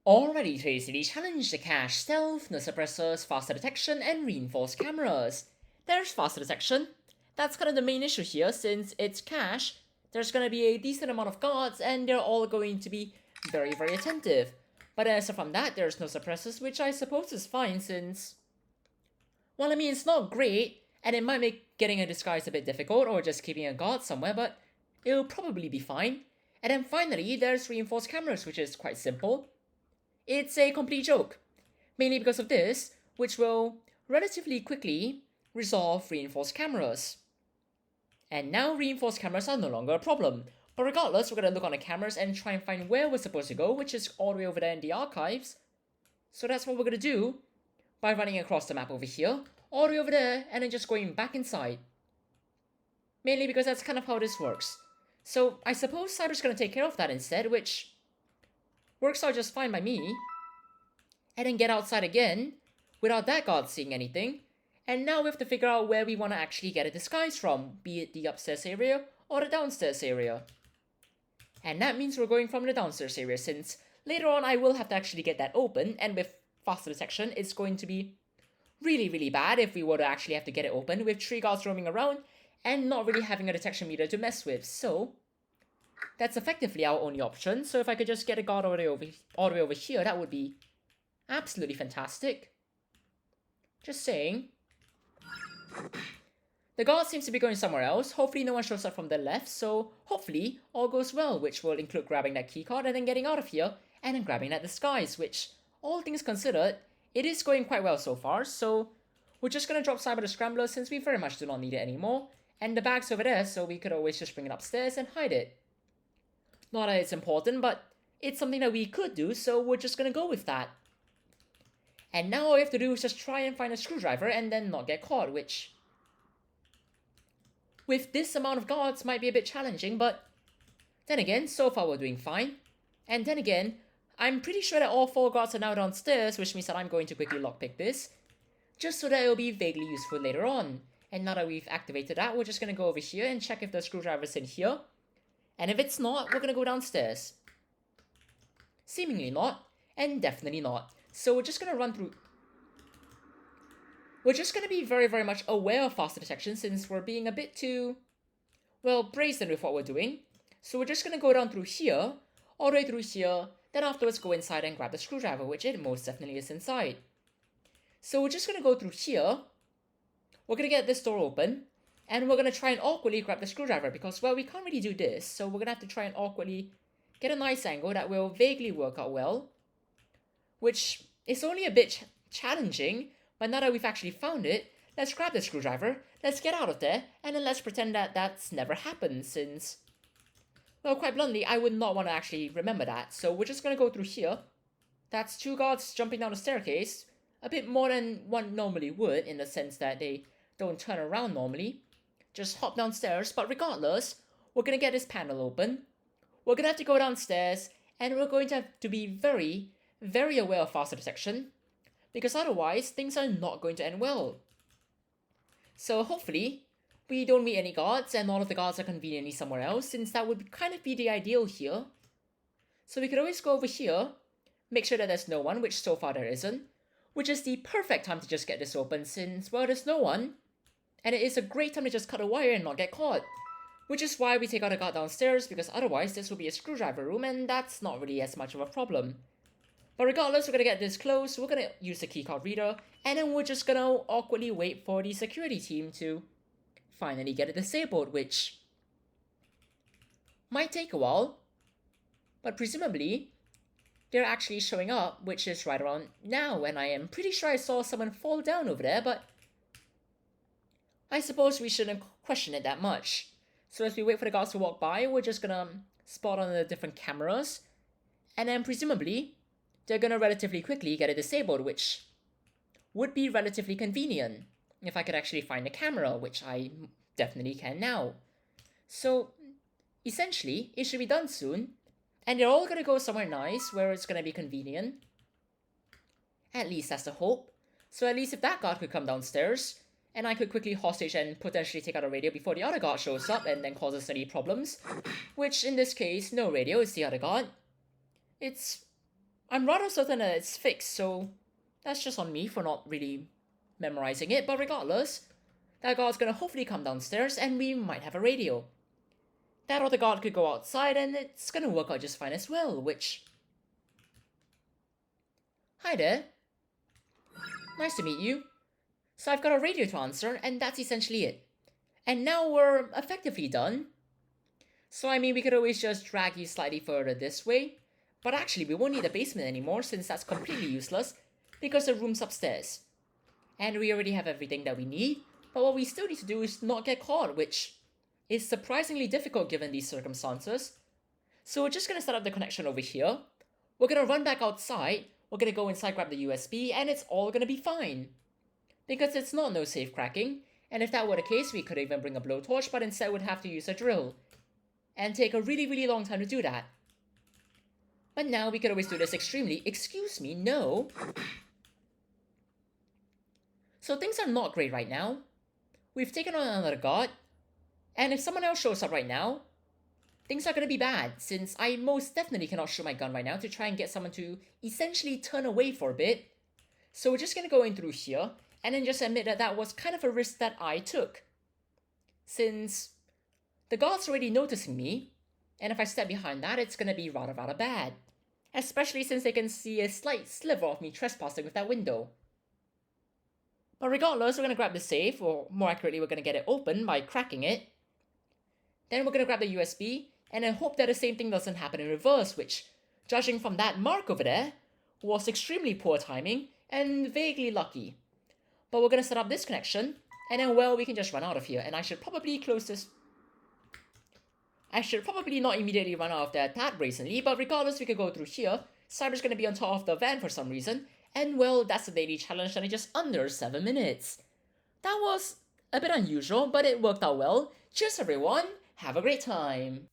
Already today's daily challenge: the cache stealth, no suppressors, faster detection, and reinforced cameras. There's faster detection. That's kind of the main issue here, since it's cache. There's gonna be a decent amount of guards, and they're all going to be very, very attentive. But aside from that, there's no suppressors, which I suppose is fine, since, well, I mean, it's not great, and it might make getting a disguise a bit difficult, or just keeping a guard somewhere, but it'll probably be fine. And then finally, there's reinforced cameras, which is quite simple. It's a complete joke, mainly because of this, which will relatively quickly resolve reinforced cameras. And now reinforced cameras are no longer a problem. But regardless, we're going to look on the cameras and try and find where we're supposed to go, which is all the way over there in the archives. So that's what we're going to do by running across the map over here, all the way over there, and then just going back inside. Mainly because that's kind of how this works. So I suppose Cyber's going to take care of that instead, which works out just fine by me. And then get outside again, without that guard seeing anything. And now we have to figure out where we want to actually get a disguise from, be it the upstairs area or the downstairs area. And that means we're going from the downstairs area, since later on I will have to actually get that open, and with faster detection, it's going to be really, really bad if we were to actually have to get it open with 3 guards roaming around and not really having a detection meter to mess with. So that's effectively our only option. So if I could just get a guard all the way over here, that would be absolutely fantastic. Just saying. The guard seems to be going somewhere else. Hopefully no one shows up from the left, so hopefully all goes well, which will include grabbing that keycard and then getting out of here, and then grabbing that disguise, which, all things considered, it is going quite well so far. So we're just gonna drop Cyber the Scrambler, since we very much do not need it anymore, and the bag's over there, so we could always just bring it upstairs and hide it. Not that it's important, but it's something that we could do, so we're just gonna go with that. And now all we have to do is just try and find a screwdriver and then not get caught, which, with this amount of guards, might be a bit challenging, but then again, so far we're doing fine. And then again, I'm pretty sure that all 4 guards are now downstairs, which means that I'm going to quickly lockpick this, just so that it'll be vaguely useful later on. And now that we've activated that, we're just gonna go over here and check if the screwdriver's in here. And if it's not, we're gonna go downstairs. Seemingly not, and definitely not. So we're just gonna run through. We're just gonna be very, very much aware of faster detection, since we're being a bit too, well, brazen with what we're doing. So we're just gonna go down through here, all the way through here, then afterwards go inside and grab the screwdriver, which it most definitely is inside. So we're just gonna go through here, we're gonna get this door open, and we're gonna try and awkwardly grab the screwdriver, because, well, we can't really do this, so we're gonna have to try and awkwardly get a nice angle that will vaguely work out well, which is only a bit challenging, but now that we've actually found it, let's grab the screwdriver, let's get out of there, and then let's pretend that that's never happened, since, well, quite bluntly, I would not want to actually remember that. So we're just gonna go through here. That's 2 guards jumping down the staircase, a bit more than one normally would, in the sense that they don't turn around normally, just hop downstairs. But regardless, we're gonna get this panel open, we're gonna have to go downstairs, and we're going to have to be very, very aware of faster detection, because otherwise things are not going to end well. So hopefully we don't meet any guards and all of the guards are conveniently somewhere else, since that would kind of be the ideal here. So we could always go over here, make sure that there's no one, which so far there isn't, which is the perfect time to just get this open, since, well, there's no one, and it is a great time to just cut a wire and not get caught. Which is why we take out a guard downstairs, because otherwise this will be a screwdriver room, and that's not really as much of a problem. But regardless, we're gonna get this closed, we're gonna use the keycard reader, and then we're just gonna awkwardly wait for the security team to finally get it disabled, which might take a while, but presumably they're actually showing up, which is right around now, and I am pretty sure I saw someone fall down over there, but I suppose we shouldn't question it that much. So as we wait for the guards to walk by, we're just gonna spot on the different cameras, and then presumably they're gonna relatively quickly get it disabled, which would be relatively convenient if I could actually find the camera, which I definitely can now. So essentially, it should be done soon, and they're all gonna go somewhere nice where it's gonna be convenient. At least that's the hope. So at least if that guard could come downstairs, and I could quickly hostage and potentially take out a radio before the other guard shows up and then causes any problems, which in this case, no radio, it's the other guard. It's I'm rather certain that it's fixed, so that's just on me for not really memorizing it, but regardless, that guard's gonna hopefully come downstairs and we might have a radio. That other guard could go outside and it's gonna work out just fine as well, which... Hi there. Nice to meet you. So I've got a radio to answer, and that's essentially it. And now we're effectively done. So I mean, we could always just drag you slightly further this way, but actually we won't need the basement anymore since that's completely useless because the room's upstairs. And we already have everything that we need, but what we still need to do is not get caught, which is surprisingly difficult given these circumstances. So we're just gonna set up the connection over here. We're gonna run back outside, we're gonna go inside, grab the USB, and it's all gonna be fine. Because it's not no safe cracking, and if that were the case, we could even bring a blowtorch, but instead would have to use a drill. And take a really long time to do that. But now we could always do this extremely, excuse me, no. So things are not great right now. We've taken on another god, and if someone else shows up right now, things are gonna be bad, since I most definitely cannot shoot my gun right now to try and get someone to essentially turn away for a bit. So we're just gonna go in through here, and then just admit that that was kind of a risk that I took. Since the guard's already noticing me, and if I step behind that, it's gonna be rather bad. Especially since they can see a slight sliver of me trespassing with that window. But regardless, we're gonna grab the safe, or more accurately, we're gonna get it open by cracking it. Then we're gonna grab the USB, and then hope that the same thing doesn't happen in reverse, which, judging from that mark over there, was extremely poor timing and vaguely lucky. But we're gonna set up this connection, and then, well, we can just run out of here, and I should probably close this. I should probably not immediately run out of that tab recently, but regardless, we could go through here. Cyber's gonna be on top of the van for some reason, and well, that's the daily challenge and in just under 7 minutes. That was a bit unusual, but it worked out well. Cheers everyone, have a great time.